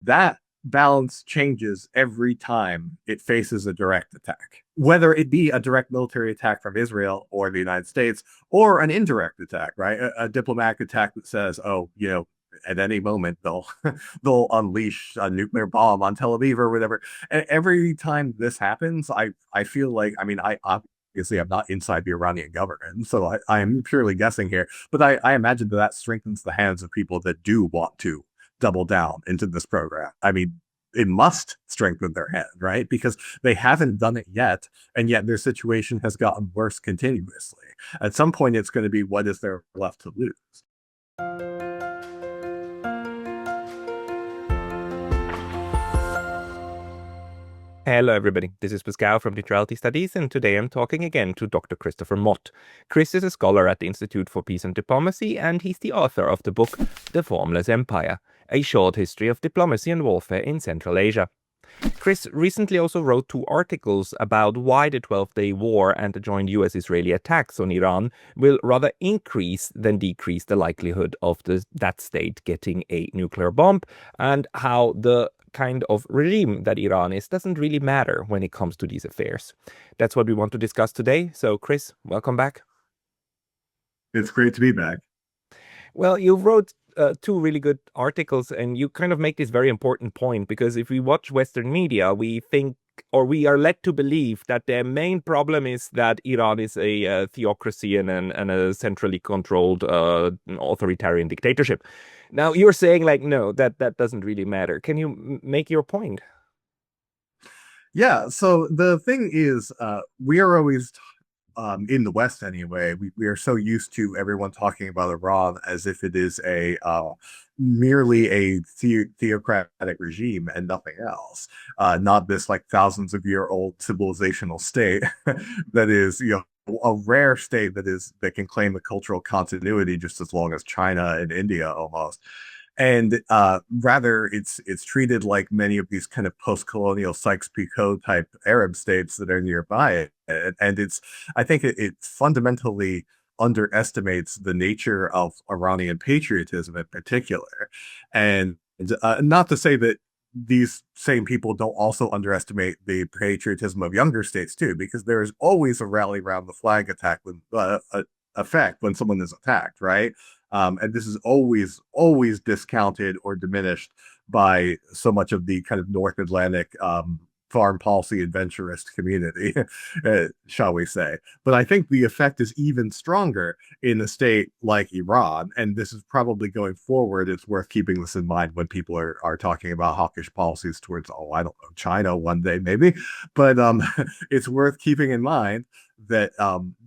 that balance changes every time it faces a direct attack, whether it be a direct military attack from Israel or the United States, or an indirect attack, right? A diplomatic attack that says, oh, at any moment they'll unleash a nuclear bomb on Tel Aviv or whatever. And every time this happens, I feel like, I mean, I obviously I'm not inside the Iranian government, so I'm purely guessing here, but I imagine that strengthens the hands of people that do want to double down into this program. I mean, it must strengthen their hand, right? Because they haven't done it yet, and yet their situation has gotten worse continuously. At some point, it's going to be, what is there left to lose? Hello, everybody. This is Pascal from Neutrality Studies, and today I'm talking again to Dr. Christopher Mott. Chris is a scholar at the Institute for Peace and Diplomacy, and he's the author of the book The Formless Empire, a short history of diplomacy and warfare in Central Asia. Chris recently also wrote 2 articles about why the 12-day war and the joint US-Israeli attacks on Iran will rather increase than decrease the likelihood of that state getting a nuclear bomb, and how the kind of regime that Iran is doesn't really matter when it comes to these affairs. That's what we want to discuss today. So, Chris, welcome back. It's great to be back. Well, you wrote 2 really good articles, and you kind of make this very important point, because if we watch Western media, we think, or we are led to believe, that their main problem is that Iran is a theocracy and a centrally controlled authoritarian dictatorship. Now, you're saying, like, no, that doesn't really matter. Can you make your point? Yeah, so the thing is, we are always in the West anyway, we are so used to everyone talking about Iran as if it is a merely a theocratic regime and nothing else, not this like thousands of year old civilizational state that is, a rare state that can claim a cultural continuity just as long as China and India almost. And rather, it's treated like many of these kind of post-colonial Sykes-Picot type Arab states that are nearby it. And I think it fundamentally underestimates the nature of Iranian patriotism in particular. And not to say that these same people don't also underestimate the patriotism of younger states too, because there is always a rally around the flag attack when effect when someone is attacked, right? And this is always discounted or diminished by so much of the kind of North Atlantic foreign policy adventurist community, shall we say. But I think the effect is even stronger in a state like Iran. And this is probably going forward. It's worth keeping this in mind when people are talking about hawkish policies towards, oh, I don't know, China one day, maybe. But it's worth keeping in mind that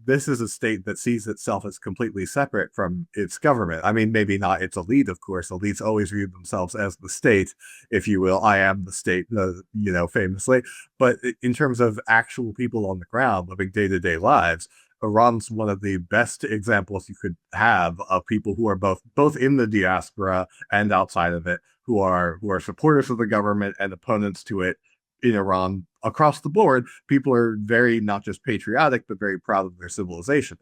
this is a state that sees itself as completely separate from its government. I mean, maybe not its elite, of course. Elites always view themselves as the state, if you will. I am the state, famously. But in terms of actual people on the ground living day-to-day lives, Iran's one of the best examples you could have of people who are both in the diaspora and outside of it, who are supporters of the government and opponents to it in Iran across the board. People are very not just patriotic, but very proud of their civilization.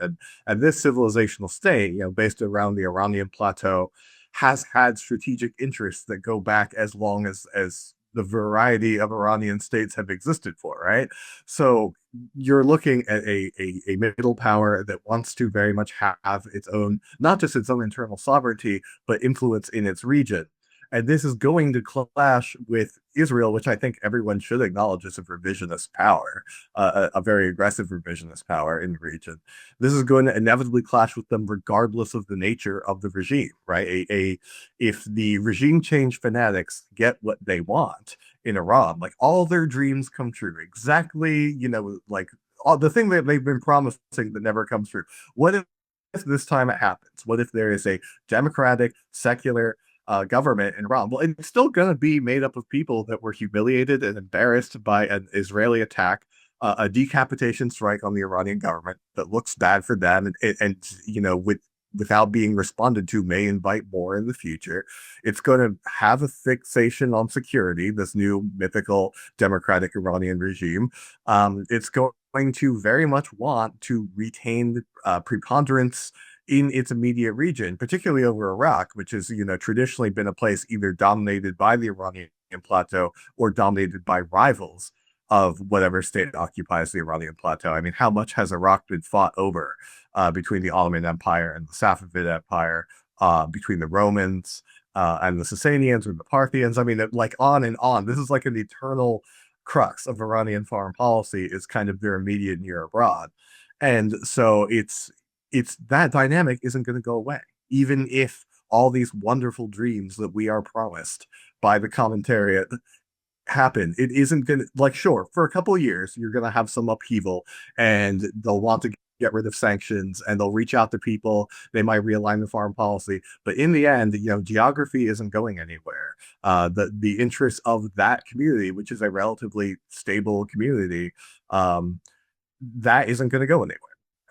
And this civilizational state, based around the Iranian plateau, has had strategic interests that go back as long as the variety of Iranian states have existed for, right? So you're looking at a middle power that wants to very much have its own, not just its own internal sovereignty, but influence in its region. And this is going to clash with Israel, which I think everyone should acknowledge is a revisionist power, a very aggressive revisionist power in the region. This is going to inevitably clash with them regardless of the nature of the regime, right? If the regime change fanatics get what they want in Iran, like all their dreams come true, exactly, like all the thing that they've been promising that never comes true. What if this time it happens? What if there is a democratic, secular, government in Iran? Well, it's still going to be made up of people that were humiliated and embarrassed by an Israeli attack, a decapitation strike on the Iranian government that looks bad for them, and without being responded to, may invite more in the future. It's going to have a fixation on security, this new mythical democratic Iranian regime. It's going to very much want to retain preponderance in its immediate region, particularly over Iraq, which has, traditionally been a place either dominated by the Iranian plateau or dominated by rivals of whatever state occupies the Iranian plateau. I mean, how much has Iraq been fought over between the Ottoman Empire and the Safavid Empire, between the Romans and the Sasanians or the Parthians? I mean, like on and on. This is like an eternal crux of Iranian foreign policy is kind of their immediate near abroad. And so it's that dynamic isn't going to go away, even if all these wonderful dreams that we are promised by the commentariat happen. It isn't going to, like, sure, for a couple of years, you're going to have some upheaval and they'll want to get rid of sanctions and they'll reach out to people. They might realign the foreign policy. But in the end, geography isn't going anywhere. The interests of that community, which is a relatively stable community, that isn't going to go anywhere.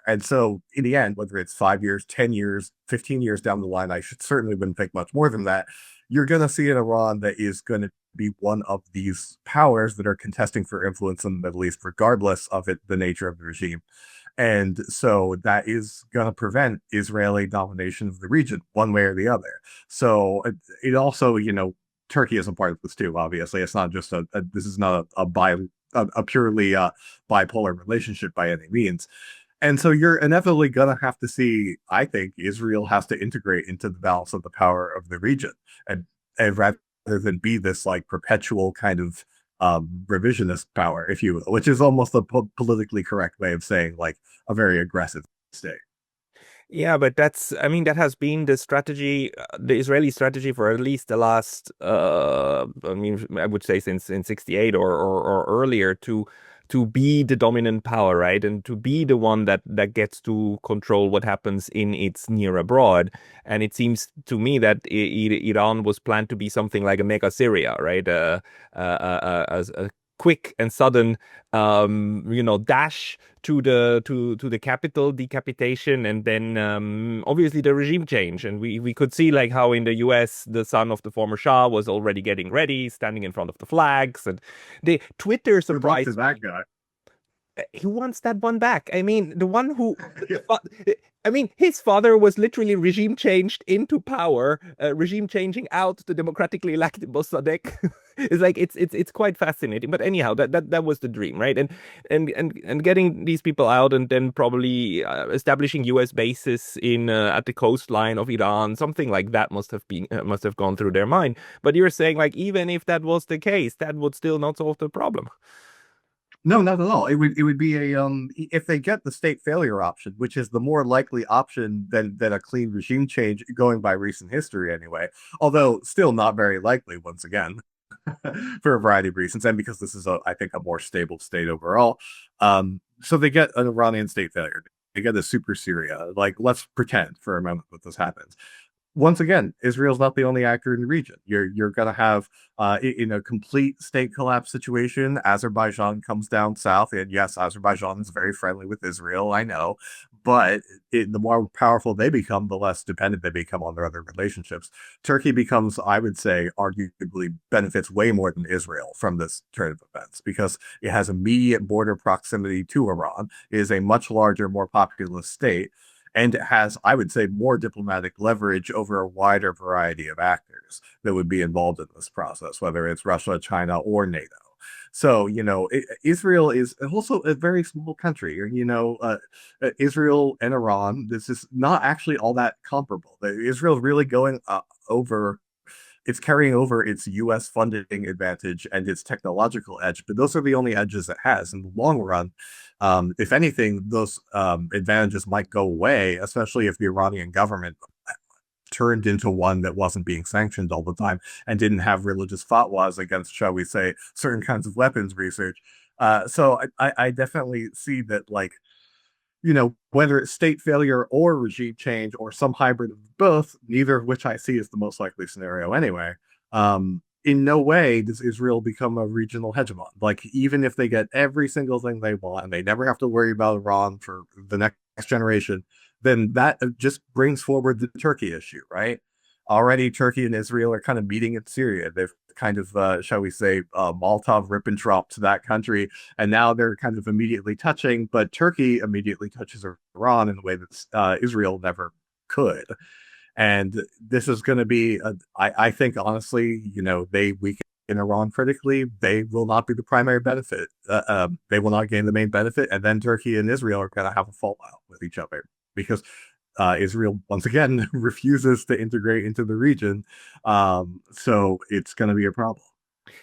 And so, in the end, whether it's 5 years, 10 years, 15 years down the line, I should certainly wouldn't think much more than that. You're going to see an Iran that is going to be one of these powers that are contesting for influence in the Middle East, regardless of the nature of the regime. And so that is going to prevent Israeli domination of the region one way or the other. So it also, Turkey is a part of this too. Obviously, it's not just this is not a purely bipolar relationship by any means. And so you're inevitably going to have to see, I think, Israel has to integrate into the balance of the power of the region, and rather than be this like perpetual kind of revisionist power, if you will, which is almost a politically correct way of saying like a very aggressive state. Yeah, but I mean, that has been the strategy, the Israeli strategy for at least the last, I mean, I would say since in 68 or earlier to be the dominant power, right? And to be the one that gets to control what happens in its near abroad. And it seems to me that Iran was planned to be something like a mega Syria, right? A quick and sudden dash to the capital, decapitation, and then obviously the regime change. And we could see like how in the US the son of the former Shah was already getting ready, standing in front of the flags, and the Twitter Good luck to surprised that guy. who wants that one back? I mean, the one who, I mean, his father was literally regime changed into power, regime changing out the democratically elected Mossadegh. It's like it's quite fascinating. But anyhow, that was the dream, right? And getting these people out and then probably establishing U.S. bases in at the coastline of Iran, something like that must have gone through their mind. But you're saying like even if that was the case, that would still not solve the problem. No, not at all. It would be a if they get the state failure option, which is the more likely option than a clean regime change, going by recent history anyway. Although still not very likely once again, for a variety of reasons, and because this is I think a more stable state overall. So they get an Iranian state failure. They get a super Syria. Like, let's pretend for a moment that this happens. Once again, Israel's not the only actor in the region. You're going to have in a complete state collapse situation, Azerbaijan comes down south, and yes, Azerbaijan is very friendly with Israel, I know, but the more powerful they become, the less dependent they become on their other relationships. Turkey becomes, I would say, arguably benefits way more than Israel from this turn of events because it has immediate border proximity to Iran. It is a much larger, more populous state, and it has, I would say, more diplomatic leverage over a wider variety of actors that would be involved in this process, whether it's Russia, China, or NATO. So, Israel is also a very small country. Israel and Iran, this is not actually all that comparable. Israel's really going over it's carrying over its US funding advantage and its technological edge, but those are the only edges it has. In the long run, if anything, those advantages might go away, especially if the Iranian government turned into one that wasn't being sanctioned all the time and didn't have religious fatwas against, shall we say, certain kinds of weapons research. So I definitely see that, like, whether it's state failure or regime change or some hybrid of both, neither of which I see is the most likely scenario anyway. In no way does Israel become a regional hegemon. Like, even if they get every single thing they want and they never have to worry about Iran for the next generation, then that just brings forward the Turkey issue, right? Already, Turkey and Israel are kind of meeting in Syria. They've kind of, shall we say, Molotov Ribbentrop to that country, and now they're kind of immediately touching. But Turkey immediately touches Iran in a way that Israel never could. And this is going to be, I think, honestly, they weaken in Iran critically, they will not be the primary benefit. They will not gain the main benefit, and then Turkey and Israel are going to have a fallout with each other because Israel once again refuses to integrate into the region. So it's going to be a problem.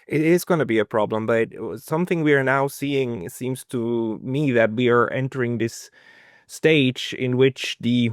It is going to be a problem, but something we are now seeing, it seems to me that we are entering this stage in which the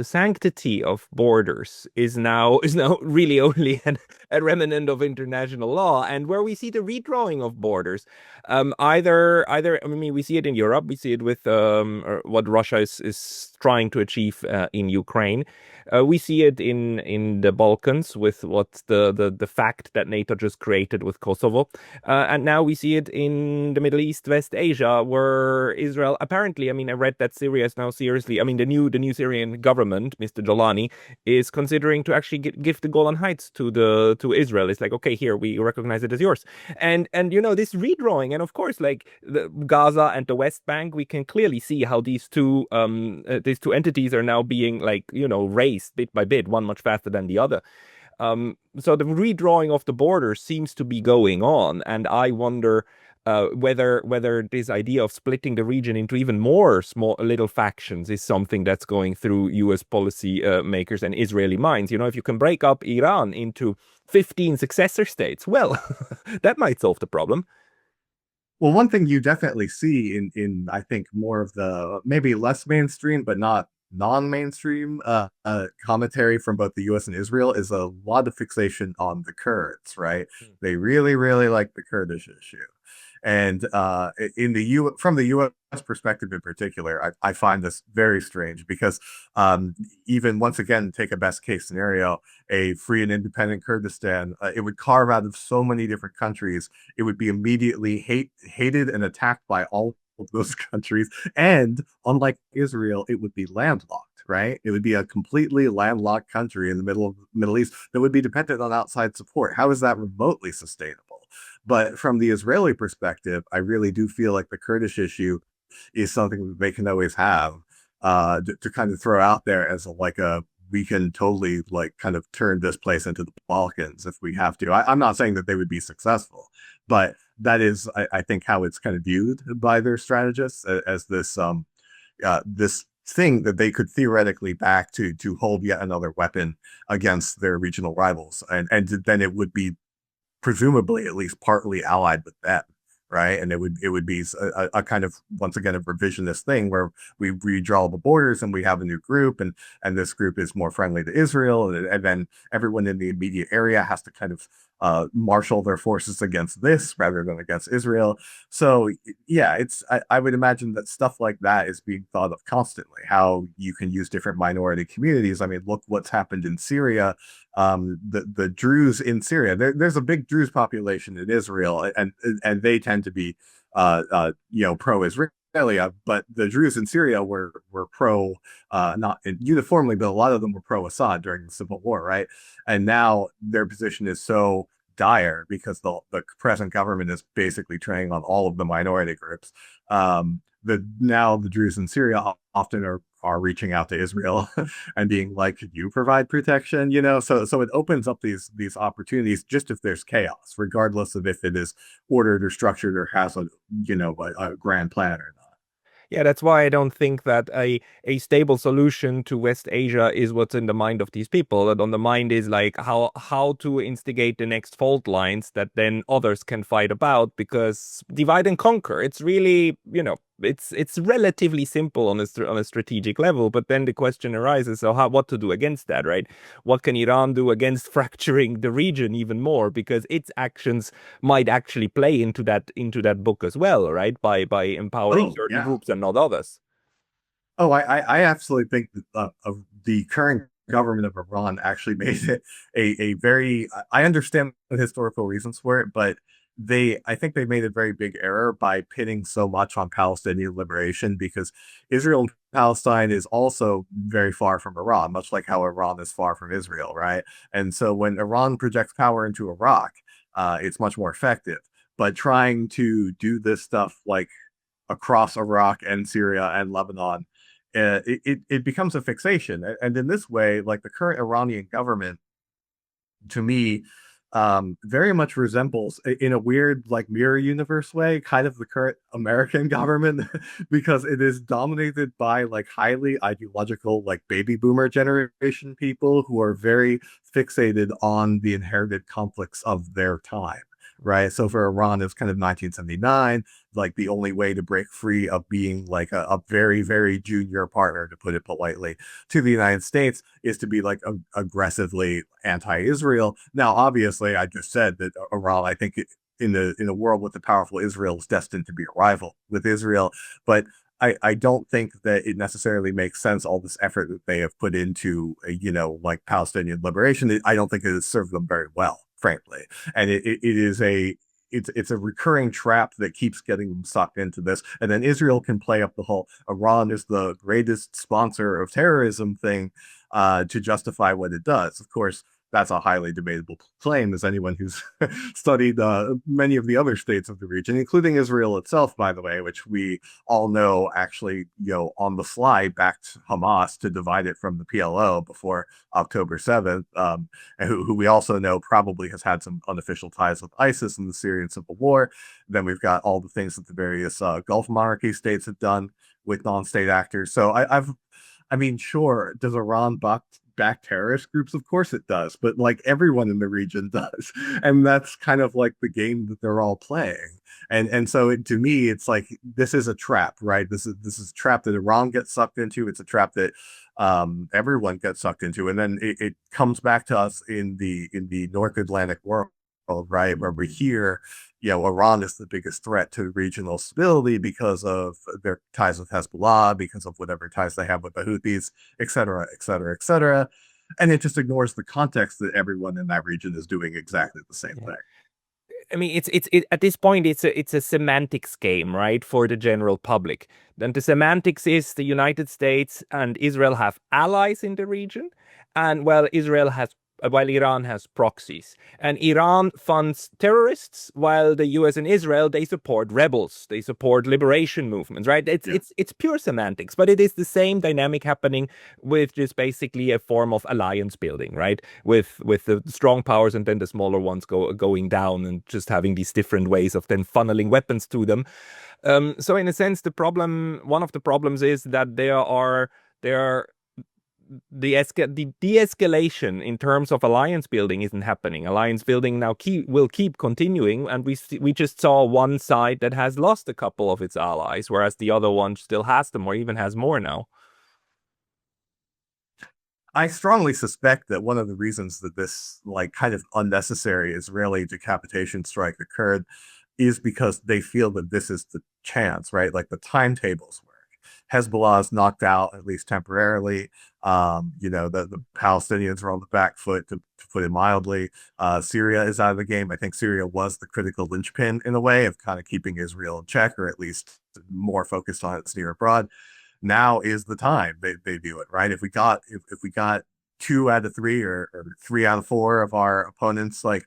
sanctity of borders is now really only a remnant of international law, and where we see the redrawing of borders. Either I mean we see it in Europe, we see it with what Russia is trying to achieve in Ukraine. We see it in the Balkans with what the fact that NATO just created with Kosovo. And now we see it in the Middle East, West Asia, where Israel apparently, I mean, I read that Syria is now seriously, I mean, the new Syrian government, Mr. Jolani, is considering to actually give the Golan Heights to Israel. It's like, okay, here we recognize it as yours, and this redrawing, and of course, like the Gaza and the West Bank, we can clearly see how these two entities are now being like raised bit by bit, one much faster than the other. So the redrawing of the border seems to be going on, and I wonder whether this idea of splitting the region into even more small little factions is something that's going through U.S. policy makers and Israeli minds. If you can break up Iran into 15 successor states, well, that might solve the problem. Well, one thing you definitely see in I think more of the maybe less mainstream but not non-mainstream commentary from both the U.S. and Israel is a lot of fixation on the Kurds, right? Hmm. They really, really like the Kurdish issue. And in the U from the U.S. perspective in particular, I find this very strange because even once again, take a best case scenario, a free and independent Kurdistan, it would carve out of so many different countries. It would be immediately hated and attacked by all of those countries. And unlike Israel, it would be landlocked. Right? It would be a completely landlocked country in the Middle East that would be dependent on outside support. How is that remotely sustainable? But from the Israeli perspective, I really do feel like the Kurdish issue is something that they can always have to kind of throw out there as like a we can totally like kind of turn this place into the Balkans if we have to. I'm not saying that they would be successful, but that is, I think, how it's kind of viewed by their strategists as this thing that they could theoretically back to hold yet another weapon against their regional rivals, and then it would be presumably at least partly allied with them, right? And it would be a kind of once again a revisionist thing where we redraw the borders and we have a new group, and this group is more friendly to Israel, and then everyone in the immediate area has to kind of marshal their forces against this rather than against Israel. So yeah, I would imagine that stuff like that is being thought of constantly. How you can use different minority communities. I mean, look what's happened in Syria. The Druze in Syria. There's a big Druze population in Israel, and they tend to be pro-Israeli. But the Druze in Syria were pro not uniformly, but a lot of them were pro-Assad during the civil war, right? And now their position is so dire because the present government is basically training on all of the minority groups. The now the Druze in Syria often are reaching out to Israel and being like, could you provide protection? So it opens up these opportunities just if there's chaos, regardless of if it is ordered or structured or has a grand plan or not. Yeah, that's why I don't think that a stable solution to West Asia is what's in the mind of these people. That on the mind is like how to instigate the next fault lines that then others can fight about, because divide and conquer, it's really, it's relatively simple on a strategic level, but then the question arises, so what to do against that, right? What can Iran do against fracturing the region even more, because its actions might actually play into that book as well, right? By empowering Oh certain yeah. groups and not others. Oh, I absolutely think that of the current government of Iran actually made it a very. I understand the historical reasons for it, but I think they made a very big error by pitting so much on Palestinian liberation because Israel and Palestine is also very far from Iran, much like how Iran is far from Israel, right? And so when Iran projects power into Iraq, it's much more effective. But trying to do this stuff like across Iraq and Syria and Lebanon, it becomes a fixation. And in this way, like the current Iranian government, to me, very much resembles, in a weird like mirror universe way, kind of the current American government because it is dominated by like highly ideological like baby boomer generation people who are very fixated on the inherited conflicts of their time. Right. So for Iran, it's kind of 1979, like the only way to break free of being like a very, very junior partner, to put it politely, to the United States is to be like aggressively anti-Israel. Now, obviously, I just said that Iran, I think in a world with a powerful Israel is destined to be a rival with Israel, but I don't think that it necessarily makes sense all this effort that they have put into like Palestinian liberation. I don't think it has served them very well, frankly, and it is it's a recurring trap that keeps getting them sucked into this. And then Israel can play up the whole Iran is the greatest sponsor of terrorism thing to justify what it does. Of course, that's a highly debatable claim, as anyone who's studied many of the other states of the region, including Israel itself, by the way, which we all know actually, on the fly backed Hamas to divide it from the PLO before October 7th, and who we also know probably has had some unofficial ties with ISIS in the Syrian civil war. Then we've got all the things that the various Gulf monarchy states have done with non-state actors. So I mean, sure, does Iran back terrorist groups? Of course it does, but like everyone in the region does, and that's kind of like the game that they're all playing. And so to me, it's like this is a trap, right? This is a trap that Iran gets sucked into. It's a trap that everyone gets sucked into, and then it comes back to us in the North Atlantic world, right, where we hear Iran is the biggest threat to regional stability because of their ties with Hezbollah, because of whatever ties they have with the Houthis, et cetera, et cetera, et cetera. And it just ignores the context that everyone in that region is doing exactly the same Yeah. thing. I mean, it's at this point, it's a semantics game, right, for the general public. Then the semantics is the United States and Israel have allies in the region, and while Iran has proxies, and Iran funds terrorists, while the U.S. and Israel they support rebels, they support liberation movements, right? It's Yeah. it's it's pure semantics, but it is the same dynamic happening with just basically a form of alliance building, right? With the strong powers and then the smaller ones going down and just having these different ways of then funneling weapons to them. So in a sense, one of the problems is that there the de-escalation in terms of alliance building isn't happening. Alliance building now will keep continuing, and we just saw one side that has lost a couple of its allies, whereas the other one still has them or even has more now. I strongly suspect that one of the reasons that this like kind of unnecessary Israeli decapitation strike occurred is because they feel that this is the chance, right? Like the timetables work. Hezbollah is knocked out at least temporarily. The Palestinians are on the back foot, to put it mildly. Syria is out of the game. I think Syria was the critical linchpin in a way of kind of keeping Israel in check, or at least more focused on its near abroad. Now is the time they do it, right? If we got two out of three, or three out of four of our opponents like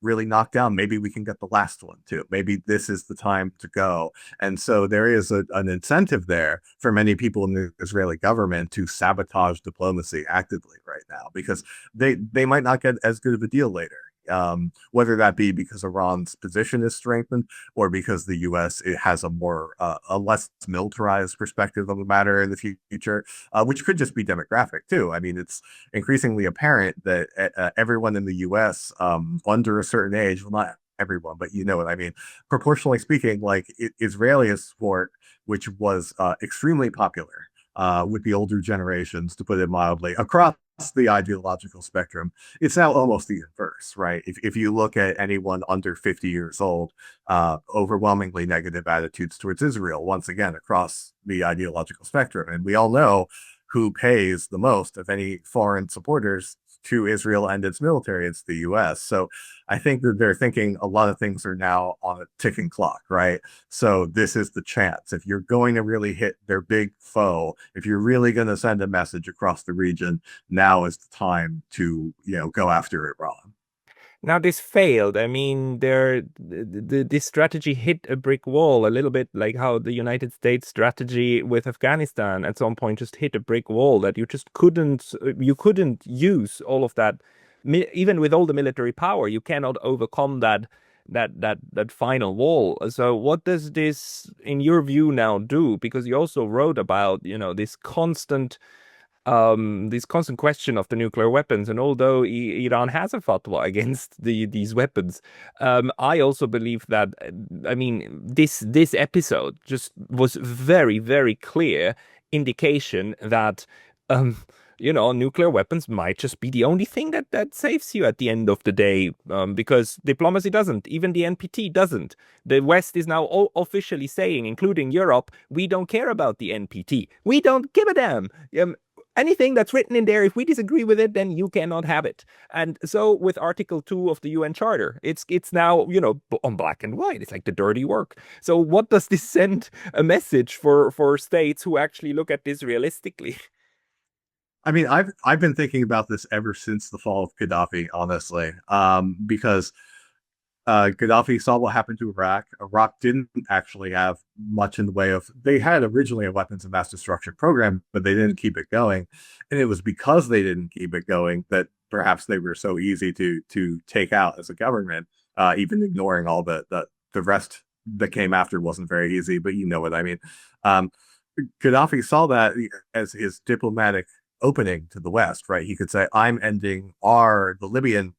really knocked down, maybe we can get the last one too. Maybe this is the time to go. And so there is an incentive there for many people in the Israeli government to sabotage diplomacy actively right now, because they might not get as good of a deal later. Whether that be because Iran's position is strengthened, or because the U.S. it has a less militarized perspective of the matter in the future, which could just be demographic too. I mean, it's increasingly apparent that everyone in the U.S. Under a certain age, well, not everyone, but you know what I mean, proportionally speaking, like Israeli sport, which was extremely popular with the older generations, to put it mildly, across the ideological spectrum, it's now almost the inverse, right? If you look at anyone under 50 years old, overwhelmingly negative attitudes towards Israel, once again, across the ideological spectrum. And we all know who pays the most of any foreign supporters to Israel and its military. It's the US. So I think that they're thinking a lot of things are now on a ticking clock, right? So this is the chance. If you're going to really hit their big foe, if you're really going to send a message across the region, now is the time to, go after Iran. Now this failed. I mean, this strategy hit a brick wall a little bit, like how the United States strategy with Afghanistan at some point just hit a brick wall that you couldn't use all of that even with all the military power, you cannot overcome that final wall. So what does this, in your view, now do? Because you also wrote about, this constant question of the nuclear weapons. And although Iran has a fatwa against these weapons, I also believe that, I mean, this episode just was very, very clear indication that, um, nuclear weapons might just be the only thing that saves you at the end of the day, because diplomacy doesn't, even the NPT doesn't. The West is now officially saying, including Europe, we don't care about the NPT. We don't give a damn. Anything that's written in there, if we disagree with it, then you cannot have it. And so with Article 2 of the UN Charter, it's now, on black and white. It's like the dirty work. So what does this send a message for states who actually look at this realistically? I mean, I've been thinking about this ever since the fall of Gaddafi, honestly, because Gaddafi saw what happened to Iraq. Iraq didn't actually have much in the way of, they had originally a weapons of mass destruction program, but they didn't keep it going. And it was because they didn't keep it going that perhaps they were so easy to take out as a government, even ignoring all the rest that came after wasn't very easy, but you know what I mean. Um, Gaddafi saw that as his diplomatic opening to the West, right? He could say, I'm ending the Libyan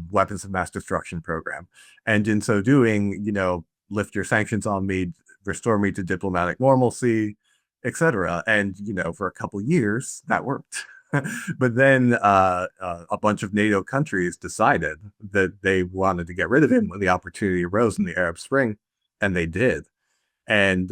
weapons of mass destruction program. And in so doing, lift your sanctions on me, restore me to diplomatic normalcy, etc. And, for a couple of years, that worked. But then a bunch of NATO countries decided that they wanted to get rid of him when the opportunity arose in the Arab Spring, and they did. And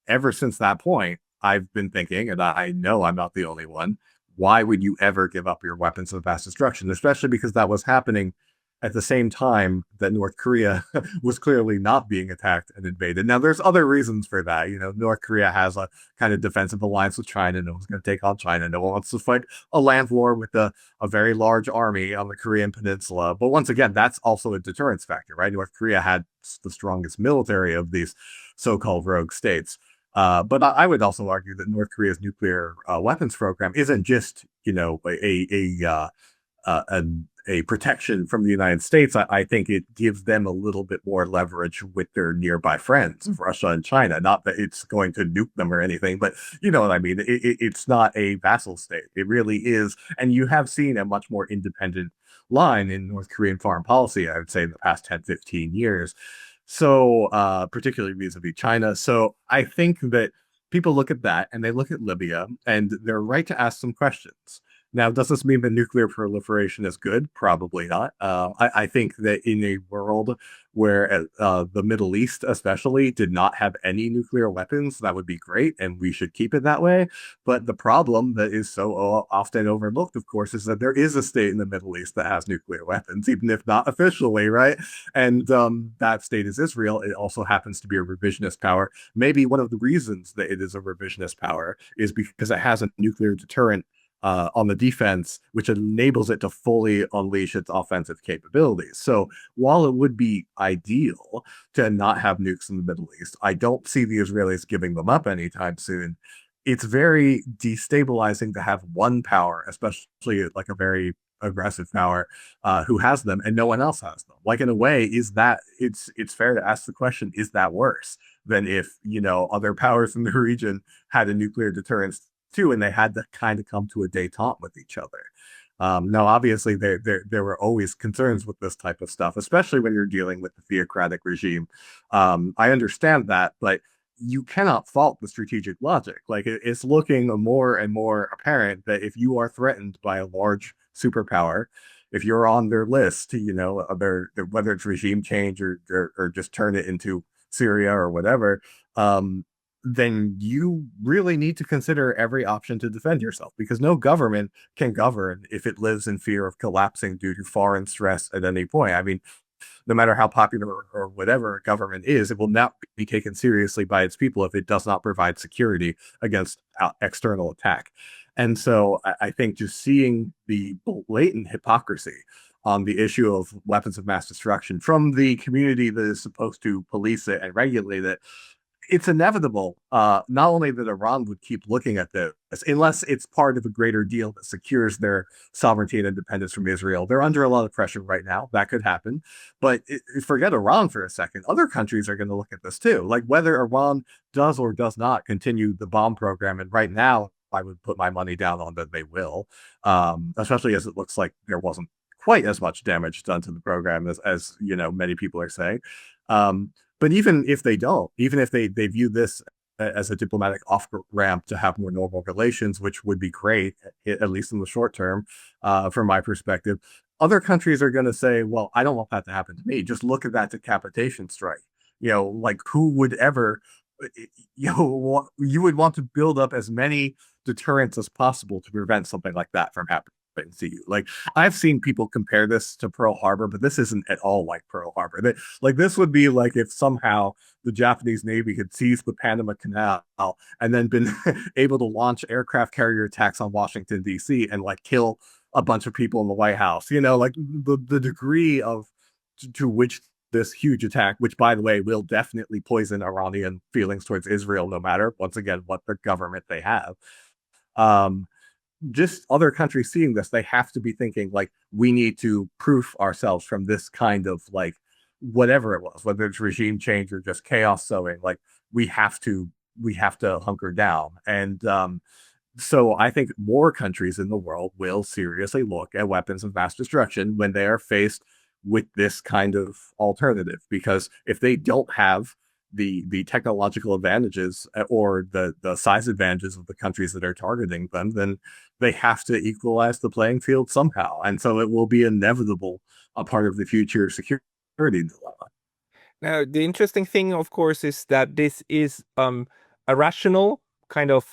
ever since that point, I've been thinking, and I know I'm not the only one, why would you ever give up your weapons of mass destruction? Especially because that was happening at the same time that North Korea was clearly not being attacked and invaded. Now, there's other reasons for that. North Korea has a kind of defensive alliance with China. No one's going to take on China. No one wants to fight a land war with a very large army on the Korean Peninsula. But once again, that's also a deterrence factor, right? North Korea had the strongest military of these so-called rogue states. But I would also argue that North Korea's nuclear weapons program isn't just, a a protection from the United States. I think it gives them a little bit more leverage with their nearby friends, Russia and China. Not that it's going to nuke them or anything, but you know what I mean. It's not a vassal state. It really is, and you have seen a much more independent line in North Korean foreign policy, I would say, in the past 10, 15 years. So, particularly vis-a-vis China. So I think that people look at that and they look at Libya and they're right to ask some questions. Now, does this mean that nuclear proliferation is good? Probably not. I think that in a world where the Middle East, especially, did not have any nuclear weapons, that would be great, and we should keep it that way. But the problem that is so often overlooked, of course, is that there is a state in the Middle East that has nuclear weapons, even if not officially, right? And that state is Israel. It also happens to be a revisionist power. Maybe one of the reasons that it is a revisionist power is because it has a nuclear deterrent on the defense, which enables it to fully unleash its offensive capabilities. So while it would be ideal to not have nukes in the Middle East, I don't see the Israelis giving them up anytime soon. It's very destabilizing to have one power, especially like a very aggressive power, who has them and no one else has them. Like in a way, is that it's fair to ask the question, is that worse than if, other powers in the region had a nuclear deterrence too, and they had to kind of come to a détente with each other. Now, obviously, there were always concerns with this type of stuff, especially when you're dealing with the theocratic regime. I understand that, but you cannot fault the strategic logic. Like it's looking more and more apparent that if you are threatened by a large superpower, if you're on their list, whether it's regime change or just turn it into Syria or whatever, then you really need to consider every option to defend yourself because no government can govern if it lives in fear of collapsing due to foreign stress at any point. I mean, no matter how popular or whatever a government is, it will not be taken seriously by its people if it does not provide security against external attack. And so I think just seeing the blatant hypocrisy on the issue of weapons of mass destruction from the community that is supposed to police it and regulate it it's inevitable, not only that Iran would keep looking at this, unless it's part of a greater deal that secures their sovereignty and independence from Israel. They're under a lot of pressure right now. That could happen. But forget Iran for a second. Other countries are going to look at this too. Like whether Iran does or does not continue the bomb program. And right now, I would put my money down on that they will, especially as it looks like there wasn't quite as much damage done to the program as many people are saying. But even if they don't, even if they view this as a diplomatic off ramp to have more normal relations, which would be great, at least in the short term, from my perspective, other countries are going to say, well, I don't want that to happen to me. Just look at that decapitation strike. Like who would ever, you would want to build up as many deterrents as possible to prevent something like that from happening to you. Like I've seen people compare this to Pearl Harbor, but this isn't at all like Pearl Harbor. Like this would be like if somehow the Japanese Navy had seized the Panama Canal and then been able to launch aircraft carrier attacks on Washington D.C. and like kill a bunch of people in the White House. Like the degree of to which this huge attack, which by the way will definitely poison Iranian feelings towards Israel, no matter once again what the government they have. Um, just other countries seeing this, they have to be thinking like we need to proof ourselves from this kind of like whatever it was, whether it's regime change or just chaos sowing. Like we have to hunker down, and so I think more countries in the world will seriously look at weapons of mass destruction when they are faced with this kind of alternative. Because if they don't have the technological advantages or the size advantages of the countries that are targeting them, then they have to equalize the playing field somehow. And so it will be inevitable a part of the future security dilemma. Now, the interesting thing, of course, is that this is a rational kind of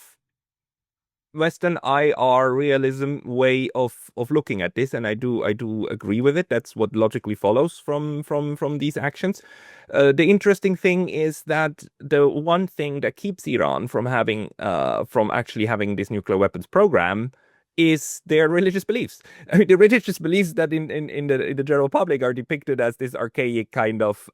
Western IR realism way of looking at this, and I do agree with it. That's what logically follows from these actions. The interesting thing is that the one thing that keeps Iran from actually having this nuclear weapons program is their religious beliefs. I mean, the religious beliefs that in the general public are depicted as this archaic kind of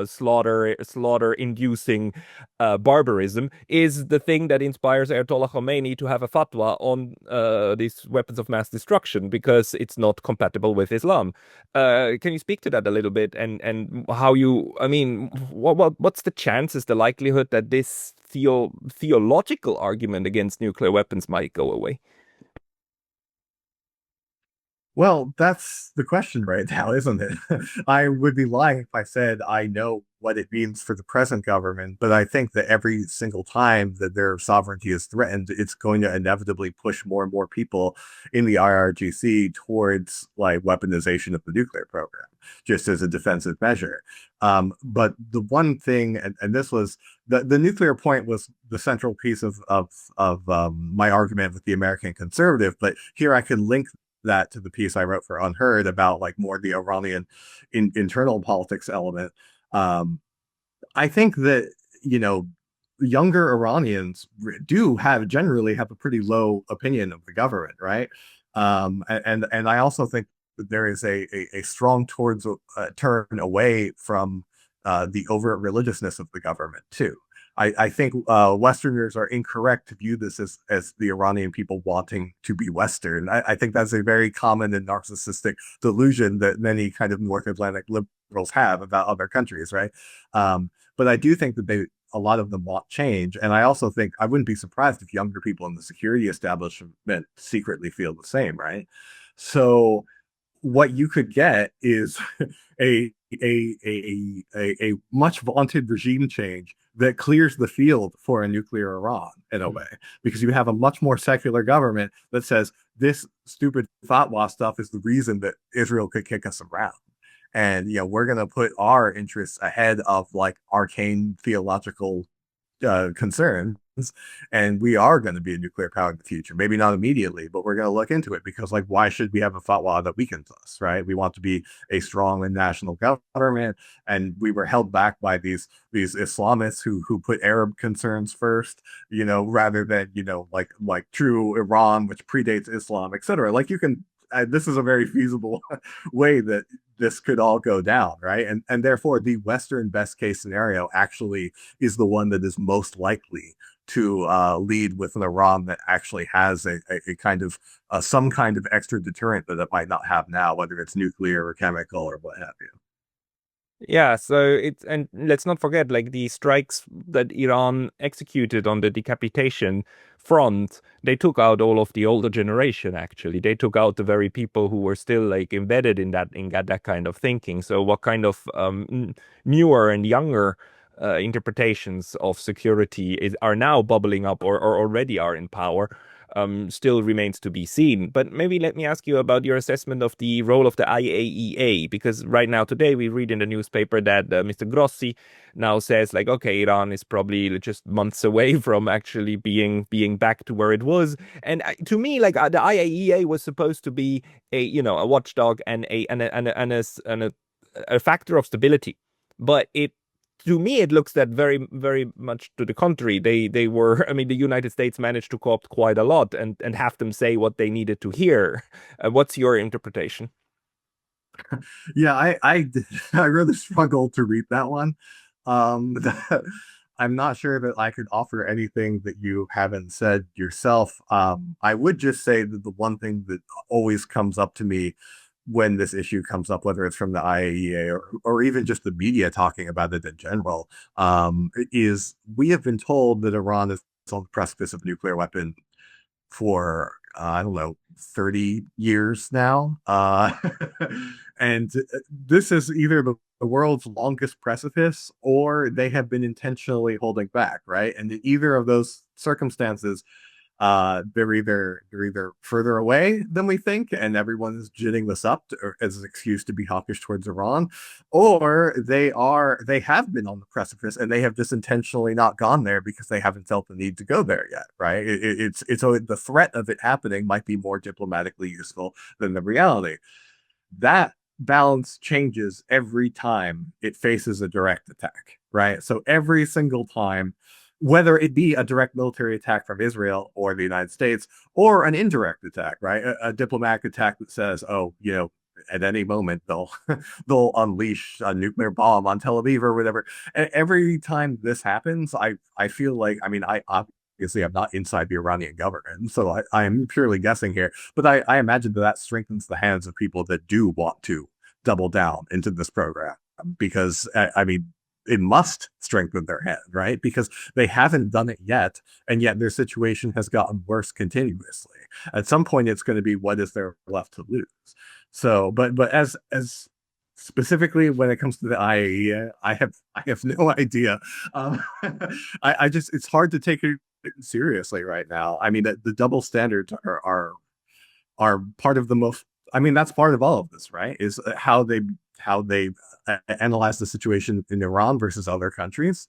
slaughter inducing barbarism is the thing that inspires Ayatollah Khomeini to have a fatwa on these weapons of mass destruction because it's not compatible with Islam. Can you speak to that a little bit and how I mean, what's the chances, the likelihood that this theological argument against nuclear weapons might go away? Well, that's the question right now, isn't it? I would be lying if I said I know what it means for the present government, but I think that every single time that their sovereignty is threatened, it's going to inevitably push more and more people in the IRGC towards like weaponization of the nuclear program, just as a defensive measure. But the one thing, and this was the nuclear point was the central piece of my argument with the American conservative, but here I can link that to the piece I wrote for Unheard about like more the Iranian internal politics element. I think that younger Iranians do generally have a pretty low opinion of the government, right? And I also think that there is a strong towards turn away from the overt religiousness of the government too. I think Westerners are incorrect to view this as the Iranian people wanting to be Western. I think that's a very common and narcissistic delusion that many kind of North Atlantic liberals have about other countries, right? But I do think that a lot of them want change. And I also think I wouldn't be surprised if younger people in the security establishment secretly feel the same, right? So what you could get is a a much vaunted regime change that clears the field for a nuclear Iran in a way, because you have a much more secular government that says this stupid fatwa stuff is the reason that Israel could kick us around. And we're going to put our interests ahead of like arcane theological concerns, and we are going to be a nuclear power in the future. Maybe not immediately, but we're going to look into it because, like, why should we have a fatwa that weakens us, right? We want to be a strong and national government, and we were held back by these Islamists who put Arab concerns first, rather than like true Iran, which predates Islam, etc. Like you can this is a very feasible way that this could all go down, right? And therefore, the Western best case scenario actually is the one that is most likely to lead with an Iran that actually has a kind of some kind of extra deterrent that it might not have now, whether it's nuclear or chemical or what have you. Yeah, so it's, and let's not forget, like the strikes that Iran executed on the decapitation front, they took out all of the older generation, actually. They took out the very people who were still like embedded in that kind of thinking. So what kind of newer and younger interpretations of security are now bubbling up or already are in power? Still remains to be seen. But maybe let me ask you about your assessment of the role of the IAEA, because right now today we read in the newspaper that Mr. Grossi now says like, okay, Iran is probably just months away from actually being back to where it was. And to me, like the IAEA was supposed to be a watchdog and a factor of stability, but it to me, it looks that very, very much to the contrary. They were, I mean, the United States managed to co-opt quite a lot and have them say what they needed to hear. What's your interpretation? Yeah, I really struggled to read that one. Um, I'm not sure that I could offer anything that you haven't said yourself. I would just say that the one thing that always comes up to me when this issue comes up, whether it's from the IAEA or even just the media talking about it in general, is we have been told that Iran is on the precipice of nuclear weapon for I don't know 30 years now. And this is either the world's longest precipice or they have been intentionally holding back, right? And in either of those circumstances, they're either further away than we think, and everyone's ginning this up as an excuse to be hawkish towards Iran, or they have been on the precipice and they have just intentionally not gone there because they haven't felt the need to go there yet, right? It's so the threat of it happening might be more diplomatically useful than the reality. That balance changes every time it faces a direct attack, right? So every single time, whether it be a direct military attack from Israel or the United States, or an indirect attack, right? A diplomatic attack that says, oh, at any moment they'll unleash a nuclear bomb on Tel Aviv or whatever. And every time this happens, I feel like, I mean, I obviously I'm not inside the Iranian government, so I'm purely guessing here, but I imagine that strengthens the hands of people that do want to double down into this program because I mean it must strengthen their hand, right? Because they haven't done it yet, and yet their situation has gotten worse continuously. At some point, it's going to be what is there left to lose. So, but as specifically when it comes to the IAEA, I have no idea. I just it's hard to take it seriously right now. I mean, the double standards are part of the most. I mean, that's part of all of this, right? Is how they analyze the situation in Iran versus other countries.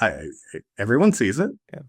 I Everyone sees it. Yeah.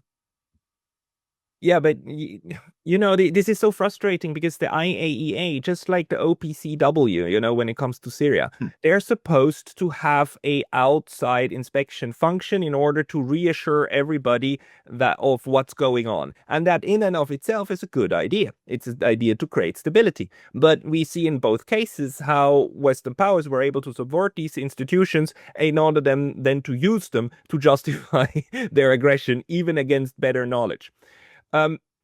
Yeah, but this is so frustrating because the IAEA, just like the OPCW, when it comes to Syria, they're supposed to have a outside inspection function in order to reassure everybody that of what's going on. And that in and of itself is a good idea. It's an idea to create stability. But we see in both cases how Western powers were able to subvert these institutions in order then to use them to justify their aggression, even against better knowledge.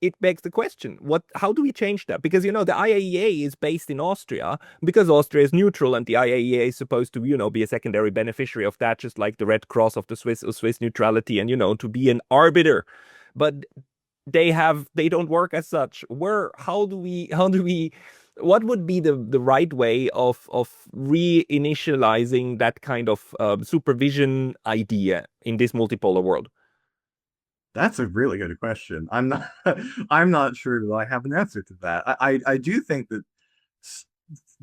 It begs the question, how do we change that? Because, the IAEA is based in Austria because Austria is neutral and the IAEA is supposed to, be a secondary beneficiary of that, just like the Red Cross of the Swiss neutrality and, to be an arbiter. But they don't work as such. What would be the right way of reinitializing that kind of supervision idea in this multipolar world? That's a really good question. I'm not sure that I have an answer to that. I do think that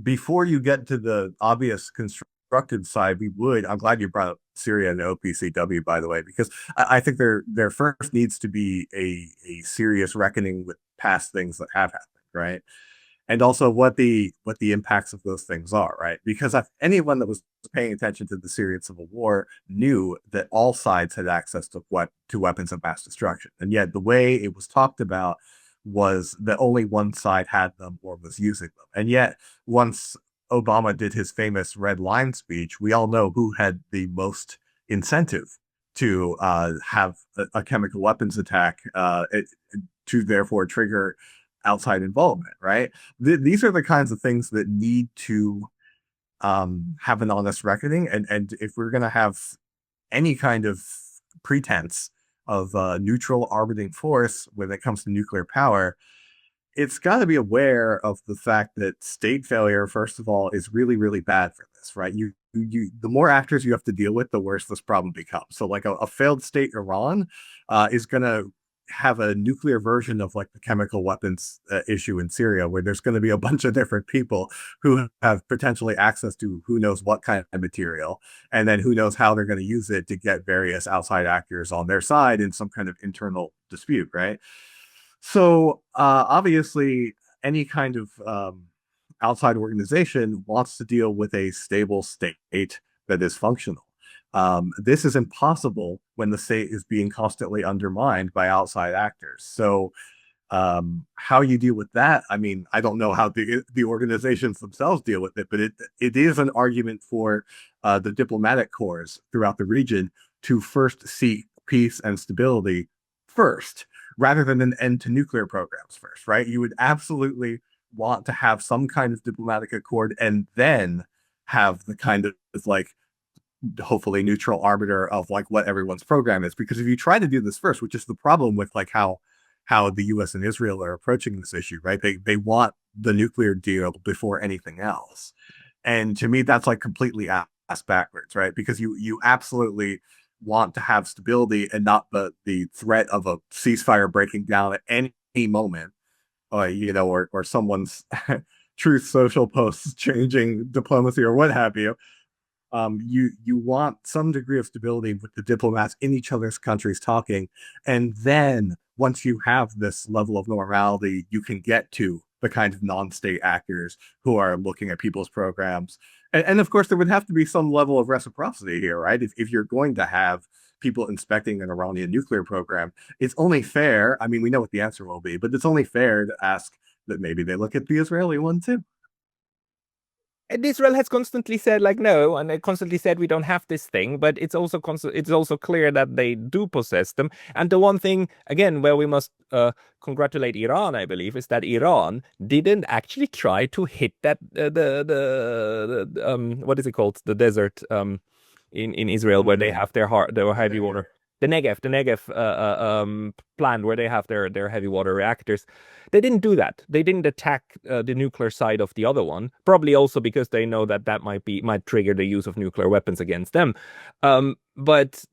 before you get to the obvious constructive side, I'm glad you brought up Syria and OPCW, by the way, because I think there first needs to be a serious reckoning with past things that have happened, right? And also what the impacts of those things are, right? Because if anyone that was paying attention to the Syrian civil war knew that all sides had access to weapons of mass destruction, and yet the way it was talked about was that only one side had them or was using them. And yet, once Obama did his famous red line speech, we all know who had the most incentive to have a chemical weapons attack to therefore trigger outside involvement, right? These are the kinds of things that need to have an honest reckoning. And if we're going to have any kind of pretense of neutral orbiting force when it comes to nuclear power, it's got to be aware of the fact that state failure, first of all, is really, really bad for this, right? The more actors you have to deal with, the worse this problem becomes. So, like a failed state Iran is going to have a nuclear version of like the chemical weapons issue in Syria, where there's going to be a bunch of different people who have potentially access to who knows what kind of material, and then who knows how they're going to use it to get various outside actors on their side in some kind of internal dispute, right? So obviously, any kind of outside organization wants to deal with a stable state that is functional. This is impossible when the state is being constantly undermined by outside actors. So how you deal with that, I mean, I don't know how the organizations themselves deal with it, but it is an argument for the diplomatic corps throughout the region to first seek peace and stability first, rather than an end to nuclear programs first, right? You would absolutely want to have some kind of diplomatic accord and then have the kind of like hopefully neutral arbiter of like what everyone's program is. Because if you try to do this first, which is the problem with like how the US and Israel are approaching this issue, right? They want the nuclear deal before anything else. And to me, that's like completely ass backwards, right? Because you absolutely want to have stability and not the threat of a ceasefire breaking down at any moment, or someone's truth social posts changing diplomacy or what have you. You want some degree of stability with the diplomats in each other's countries talking, and then once you have this level of normality, you can get to the kind of non-state actors who are looking at people's programs. And of course, there would have to be some level of reciprocity here, right? If you're going to have people inspecting an Iranian nuclear program, it's only fair. I mean, we know what the answer will be, but it's only fair to ask that maybe they look at the Israeli one too. And Israel has constantly said like no, and it constantly said we don't have this thing. But it's also it's also clear that they do possess them. And the one thing again where we must congratulate Iran, I believe, is that Iran didn't actually try to hit that what is it called, the desert in Israel where they have their heavy water. The Negev plant where they have their heavy water reactors. They didn't do that. They didn't attack the nuclear side of the other one. Probably also because they know that that might trigger the use of nuclear weapons against them. But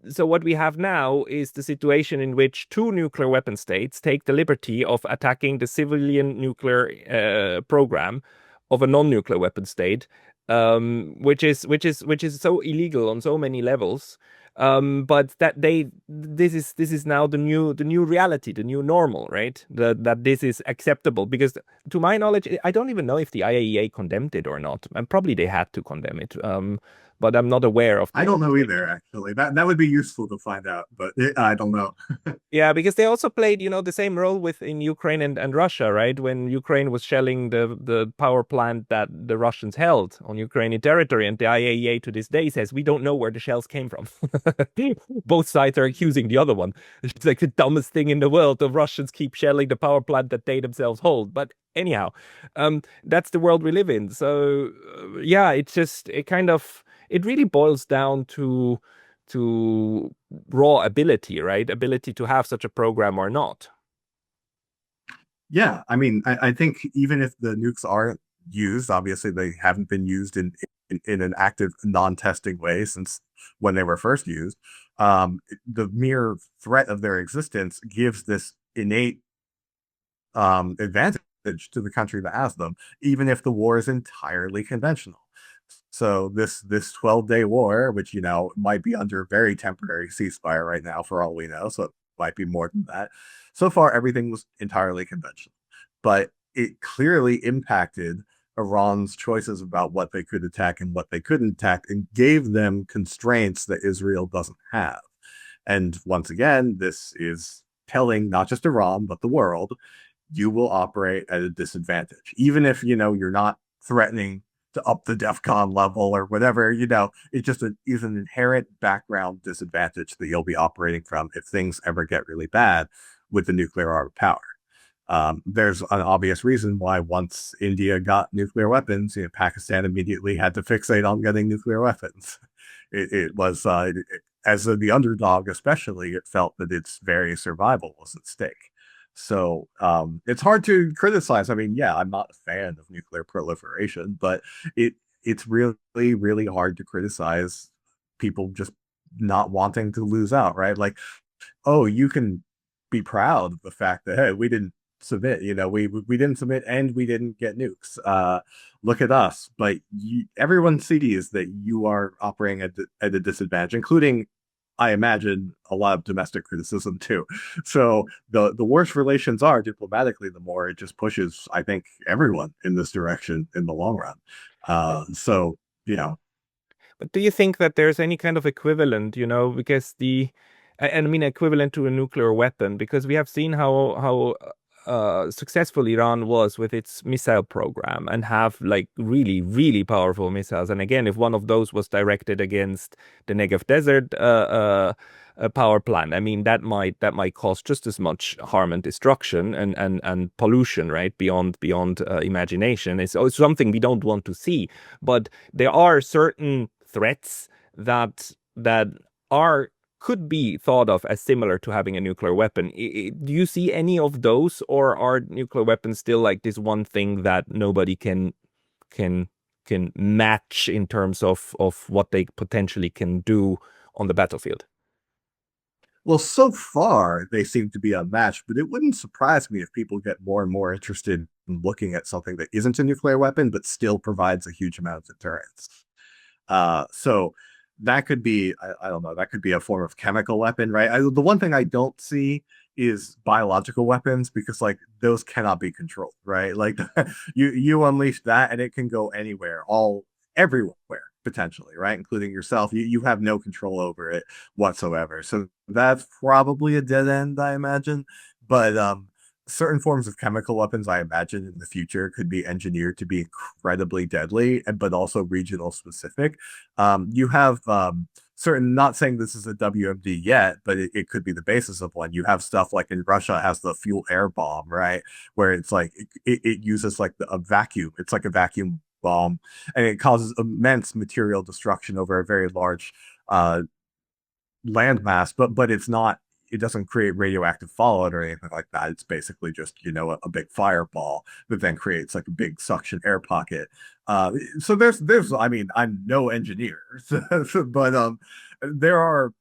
so what we have now is the situation in which two nuclear weapon states take the liberty of attacking the civilian nuclear program of a non-nuclear weapon state, which is so illegal on so many levels. But this is now the new reality, the new normal, right? That this is acceptable because, to my knowledge, I don't even know if the IAEA condemned it or not, and probably they had to condemn it. But I'm not aware of I the. don't know either, actually. That would be useful to find out, but I don't know. Yeah, because they also played, the same role in Ukraine and Russia, right? When Ukraine was shelling the power plant that the Russians held on Ukrainian territory, and the IAEA to this day says we don't know where the shells came from. Both sides are accusing the other one. It's like the dumbest thing in the world. The Russians keep shelling the power plant that they themselves hold. But anyhow, that's the world we live in. So yeah, it really boils down to raw ability, right? Ability to have such a program or not. Yeah, I mean, I think even if the nukes aren't used, obviously they haven't been used in an active non-testing way since when they were first used. The mere threat of their existence gives this innate advantage to the country that has them, even if the war is entirely conventional. So this 12-day war, which might be under a very temporary ceasefire right now for all we know, so it might be more than that. So far, everything was entirely conventional, but it clearly impacted Iran's choices about what they could attack and what they couldn't attack, and gave them constraints that Israel doesn't have. And once again, this is telling not just Iran, but the world, you will operate at a disadvantage. Even if, you're not threatening to up the DEFCON level or whatever, it just is an inherent background disadvantage that you'll be operating from if things ever get really bad with the nuclear armed power. There's an obvious reason why once India got nuclear weapons, Pakistan immediately had to fixate on getting nuclear weapons. It was, as the underdog especially, it felt that its very survival was at stake. So it's hard to criticize. I mean, yeah, I'm not a fan of nuclear proliferation, but it's really, really hard to criticize people just not wanting to lose out, right? Like, oh, you can be proud of the fact that, hey, we didn't submit, we didn't submit and we didn't get nukes. Look at us. But everyone sees that you are operating at a disadvantage, including, I imagine, a lot of domestic criticism too. So the worse relations are diplomatically, the more it just pushes, I think, everyone in this direction in the long run. So, you know, But do you think that there's any kind of equivalent, because and I mean equivalent to a nuclear weapon, because we have seen how successful Iran was with its missile program and have like really, really powerful missiles. And again, if one of those was directed against the Negev Desert power plant, I mean that might cause just as much harm and destruction and pollution, right? Beyond imagination. It's something we don't want to see, but there are certain threats that are could be thought of as similar to having a nuclear weapon. Do you see any of those, or are nuclear weapons still like this one thing that nobody can match in terms of what they potentially can do on the battlefield? well, so far they seem to be unmatched, but it wouldn't surprise me if people get more and more interested in looking at something that isn't a nuclear weapon, but still provides a huge amount of deterrence. So that could be, I don't know, that could be a form of chemical weapon, right? The one thing I don't see is biological weapons because like those cannot be controlled, right? Like you unleash that and it can go anywhere, everywhere potentially, right? Including yourself. You have no control over it whatsoever. So that's probably a dead end, I imagine. But certain forms of chemical weapons, I imagine in the future, could be engineered to be incredibly deadly, but also regional specific. You have certain, not saying this is a WMD yet, but it could be the basis of one. You have stuff like in Russia has the fuel air bomb, right? Where it's like it uses like a vacuum. It's like a vacuum bomb, and it causes immense material destruction over a very large landmass, but it's not, it doesn't create radioactive fallout or anything like that. It's basically just, a big fireball that then creates like a big suction air pocket. So I mean, I'm no engineer, but there are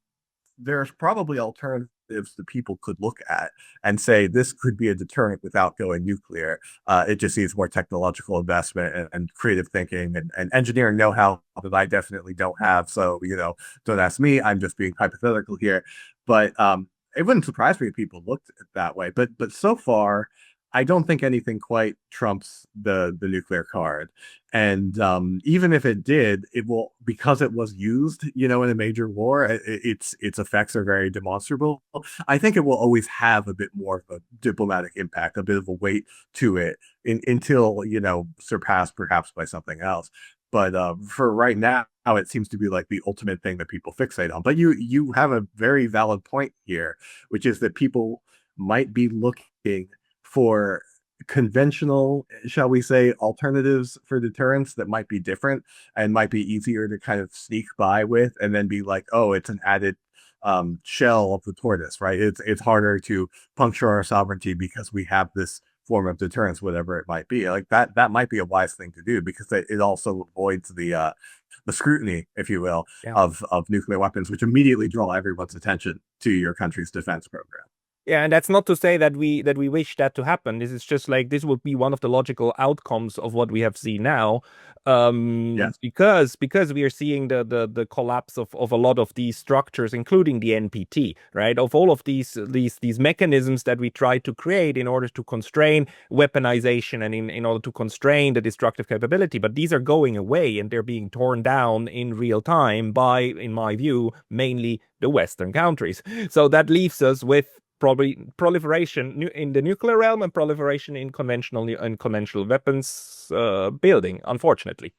there's probably alternatives that people could look at and say this could be a deterrent without going nuclear. It just needs more technological investment and creative thinking and engineering know-how that I definitely don't have. So, don't ask me. I'm just being hypothetical here. But it wouldn't surprise me if people looked at it that way. But so far, I don't think anything quite trumps the nuclear card. And even if it did, it will, because it was used, in a major war. Its effects are very demonstrable. I think it will always have a bit more of a diplomatic impact, a bit of a weight to it until surpassed perhaps by something else. But for right now, it seems to be like the ultimate thing that people fixate on. But you have a very valid point here, which is that people might be looking for conventional, shall we say, alternatives for deterrence that might be different and might be easier to kind of sneak by with and then be like, oh, it's an added shell of the tortoise, right? It's harder to puncture our sovereignty because we have this form of deterrence, whatever it might be. Like that might be a wise thing to do because it also avoids the scrutiny, if you will, Yeah. of nuclear weapons, which immediately draw everyone's attention to your country's defense program. Yeah, and that's not to say that we wish that to happen. This is just like this would be one of the logical outcomes of what we have seen now, Yes. because we are seeing the collapse of a lot of these structures, including the NPT, right? Of all of these mechanisms that we try to create in order to constrain weaponization and in order to constrain the destructive capability, but these are going away and they're being torn down in real time by, in my view, mainly the Western countries. So that leaves us with probably proliferation in the nuclear realm and proliferation in conventional weapons building, unfortunately.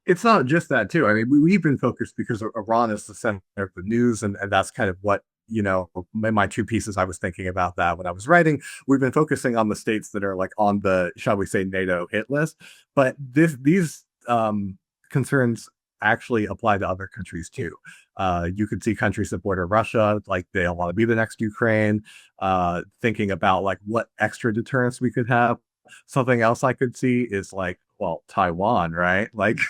It's not just that too. I mean, we've been focused because Iran is the center of the news, and that's kind of what, my two pieces I was thinking about that when I was writing. We've been focusing on the states that are like on the, shall we say, NATO hit list, but these concerns actually apply to other countries too. You could see countries that border Russia, like they don't want to be the next Ukraine. Thinking about like what extra deterrence we could have. Something else I could see is like, well, Taiwan, right? Like,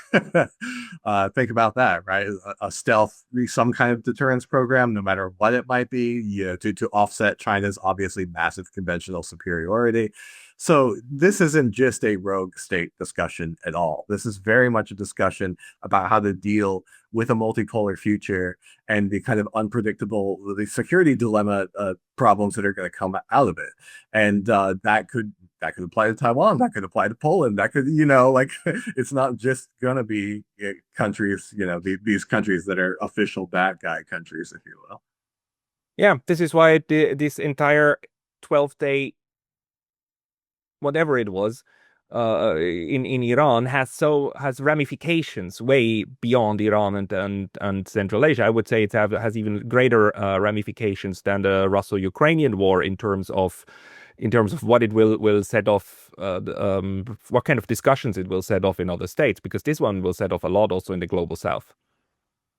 think about that, right? A stealth, some kind of deterrence program, no matter what it might be, to offset China's obviously massive conventional superiority. So this isn't just a rogue state discussion at all. This is very much a discussion about how to deal with a multipolar future and the kind of unpredictable, the security dilemma problems that are going to come out of it. And that could apply to Taiwan. That could apply to Poland. That could, like it's not just gonna be countries, these countries that are official bad guy countries, if you will. Yeah, this is why this entire 12-day, whatever it was, in Iran has ramifications way beyond Iran and Central Asia. I would say it has even greater ramifications than the Russo-Ukrainian war in terms of what it will set off, what kind of discussions it will set off in other states, because this one will set off a lot also in the global south.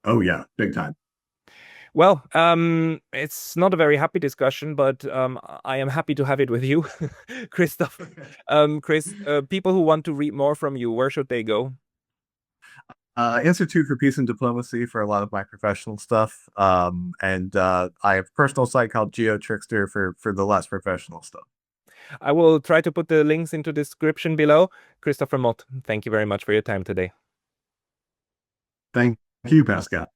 Oh yeah, big time. Well, it's not a very happy discussion, but I am happy to have it with you, Christoph. Chris, people who want to read more from you, where should they go? Institute for Peace and Diplomacy for a lot of my professional stuff. And I have a personal site called GeoTrickster for the less professional stuff. I will try to put the links into the description below. Christopher Mott, thank you very much for your time today. Thank you, Pascal.